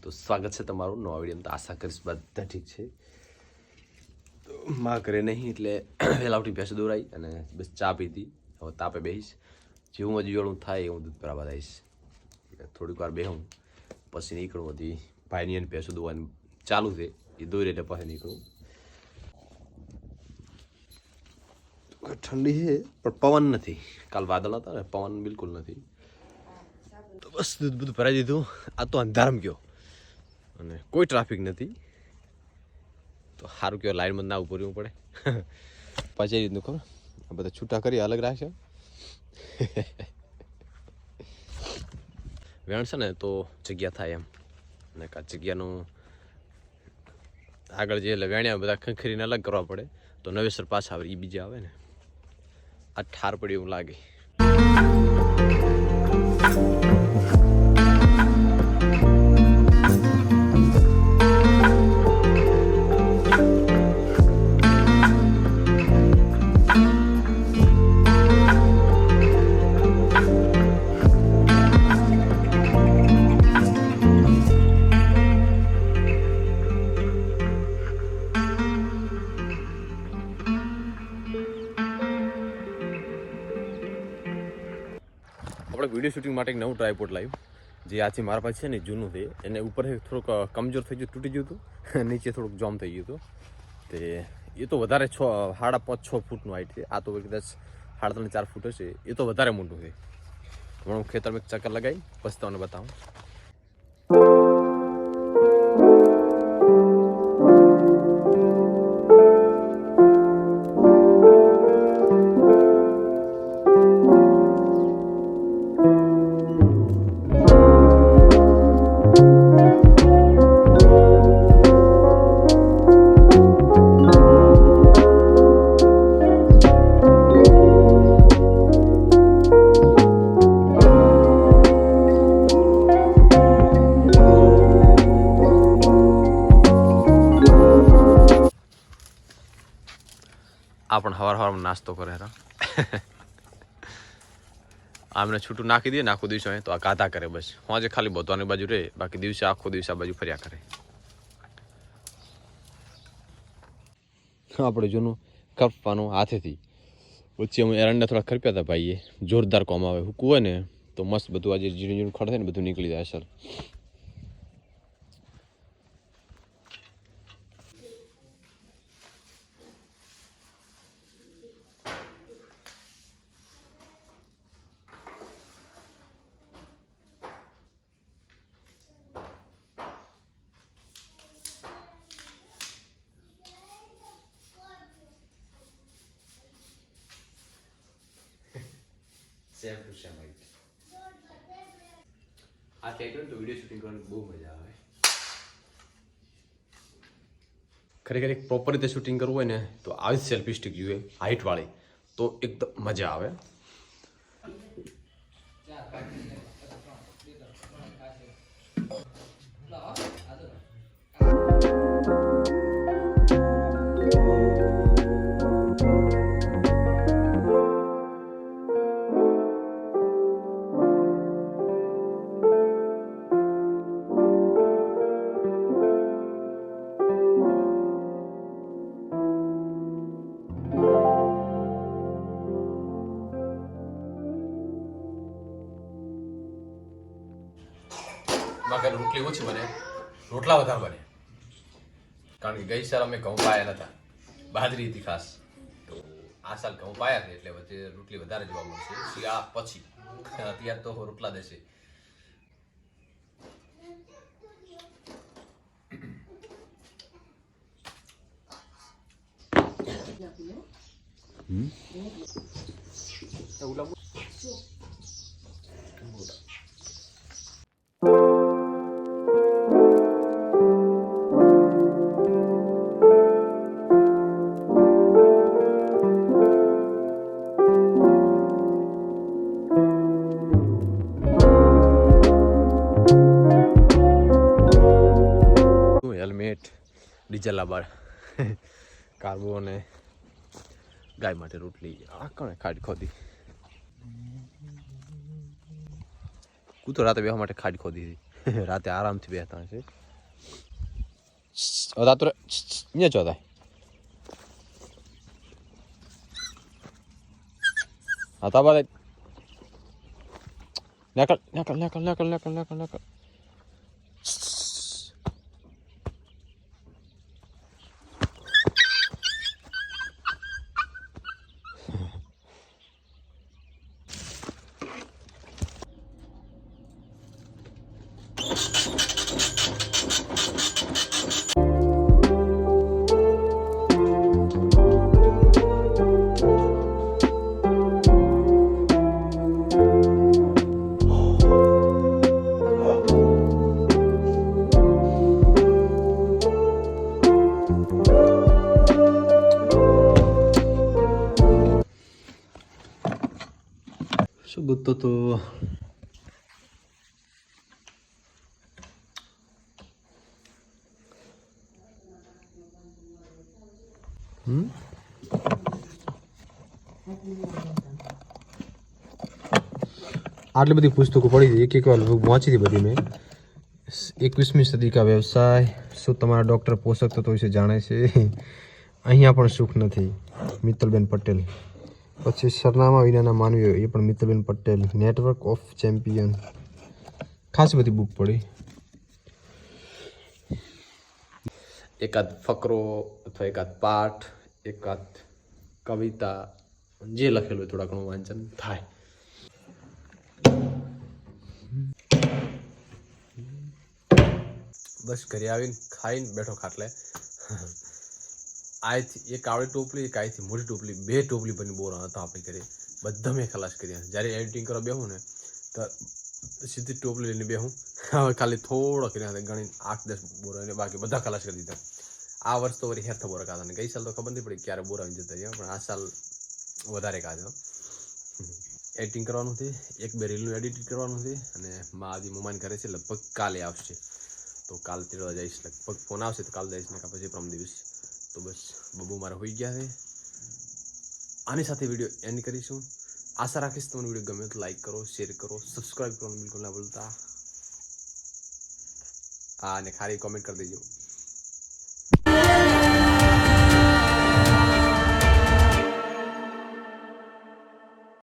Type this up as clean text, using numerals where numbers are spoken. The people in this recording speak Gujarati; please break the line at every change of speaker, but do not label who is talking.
તો સ્વાગત છે તમારું નવા વિડીયોમાં. તો આશા કરીશ બધા ઠીક છે. તો માં ઘરે નહીં એટલે વહેલા ઉઠી ભેંસ દોરાઈ અને બસ ચા પીધી. હવે તાપે બેસીશ, જેવું મજૂરોળું થાય હું દૂધ ભરાવા દઈશ. થોડીક વાર બેહું પછી નીકળું. હતી ભાઈની અને ભેંસો દોવાની ચાલુ છે, એ દોરી એટલે પછી નીકળું. ઠંડી છે પણ પવન નથી. કાલ વાદળ હતા ને પવન બિલકુલ નથી. તો બસ દૂધ બધું ભરાઈ દીધું. આ તો અંધારામાં ગયો અને કોઈ ટ્રાફિક નથી. તો સારું કહેવાય, લાઈનમાં ના ઉભું રહેવું પડે. પછી રીતનું ખબર આ બધા છૂટા કરી અલગ રાખશે. વેણ છે ને તો જગ્યા થાય એમ, અને આ જગ્યાનું આગળ જે વેણ્યા બધા ખંખરીને અલગ કરવા પડે. તો નવેસર પાછા આવે એ બીજા આવે ને આ ઠાર પડી એવું લાગે. આપણે વિડીયો શૂટિંગ માટે એક નવું ટ્રાયપોડ લાવ્યું, જે આથી મારા પાસે છે ને જૂનું છે. એને ઉપરથી થોડુંક કમજોર થઈ ગયું, તૂટી ગયું હતું. નીચે થોડુંક જોમ થઈ ગયું હતું. તે એ તો વધારે 5.5-6 ફૂટનું હાઈટ છે. આ તો કદાચ 3.5-4 ફૂટ હશે. એ તો વધારે મોટું છે. હું ખેતરમાં એક ચક્કર લગાવી પછી તમને બતાવું. આ પણ હવારમાં નાસ્તો કરે રા. આમને છૂટું નાખી દઈએ ને આખો દિવસ તો આ ગાધા કરે. બસ આજે ખાલી બોધવાની બાજુ રહે, બાકી દિવસે આખો દિવસ આ બાજુ ફર્યા કરે. આપણે જૂનું ખપવાનું હાથેથી વચ્ચે હું એરંડા થોડા ખરપ્યા હતા ભાઈએ. જોરદાર કોમ આવે. હુકવું હોય ને તો મસ્ત બધું આજે ઝીણું ઝીણું ખડ થાય ને બધું નીકળી જાય અસર. સેમ ટુ સેમ આવી. આ થિયેટર તો વિડીયો શૂટિંગ કરવાની બહુ મજા આવે. ખરેખર એક પ્રોપર રીતે શૂટિંગ કરવું હોય ને તો આવી જ સેલ્ફી સ્ટિક જોઈએ, હાઈટ વાળી, તો એકદમ મજા આવે. મારે રોટલી ઓછી બને, રોટલા વધારે બને. કારણ કે ગઈ સાલ અમે ઘઉં પાયા નતા, બાજરી હતી ખાસ. તો આ સાલ ઘઉં પાયા છે એટલે વચ્ચે રોટલી વધારે જોવા મળશે. શિયાળા પછી, અત્યારે તો રોટલા દેશે. હેલ્મેટ, ડીઝલ આબાર, કાર્બો અને ગાય માટે રોટલી. આ કોણે ખાડ ખોદી? કૂતો રાતે બેસવા માટે ખાડ ખોદી હતી. રાતે આરામથી બેસતા હશે. અદાતુરે ન્યા ચોદાય હતા બાદ નકલ નકલ નકલ નકલ નકલ નકલ નકલ શું ગોતતો તો આટલી બધી પુસ્તકો પડી હતી, એક વાર વાંચી હતી બધી મેં. 21મી સદી કા વ્યવસાય, શું તમારા ડૉક્ટર પોષક તત્વો વિશે જાણે છે? અહીંયા પણ સુખ નથી, મિત્તલબેન પટેલ. પછી સરનામા વિનાના માનવીઓ, એ પણ મિત્તલબેન પટેલ. નેટવર્ક ઓફ ચેમ્પિયન, ખાસી બધી બુક પડી. એકાદ ફકરો અથવા એકાદ પાઠ, એકાદ કવિતા, જે લખેલું હોય થોડા ઘણું વાંચન થાય. બસ ઘરે આવીને ખાઈને બેઠો ખાટલે. આયથી એક આવડી ટોપલી, એક આયથી મોટી ટોપલી, 2 ટોપલી બની બોરા હતા આપણી ઘરે. બધા મેં ખલાસ કર્યા. જ્યારે એડિટિંગ કરવા બેહું ને તો સીધી ટોપલી લઈને બેહું. હવે ખાલી થોડો કર્યા ગણીને 8-10 બોરા, અને બાકી બધા ખલાસ કરી દીધા. આ વર્ષ તો વળી હેરતા બોરા ખાતા ને ગઈ સાલ તો ખબર નહીં પડી ક્યારે બોરા જતા રહ્યા, પણ આ સાલ વધારે ખાધો. એડિટિંગ કરવાનું છે, 1-2 રીલનું એડિટિંગ કરવાનું છે, અને મારી મમ્માને ઘરે છે, લગભગ કાલે આવશે. તો કાલ તેડવા જઈશ, લગભગ ફોન આવશે તો કાલ જઈશ ને પછી પ્રમ દિવસ. તો બસ બબુ મારા હોઈ ગયા છે. આની સાથે વિડીયો એન્ડ કરીશું. આશા રાખીશ તમને વિડીયો ગમે તો લાઈક કરો, શેર કરો, સબસ્ક્રાઈબ કરવાનું બિલકુલ ના ભૂલતા. અને ખાલી કોમેન્ટ કરી દેજો.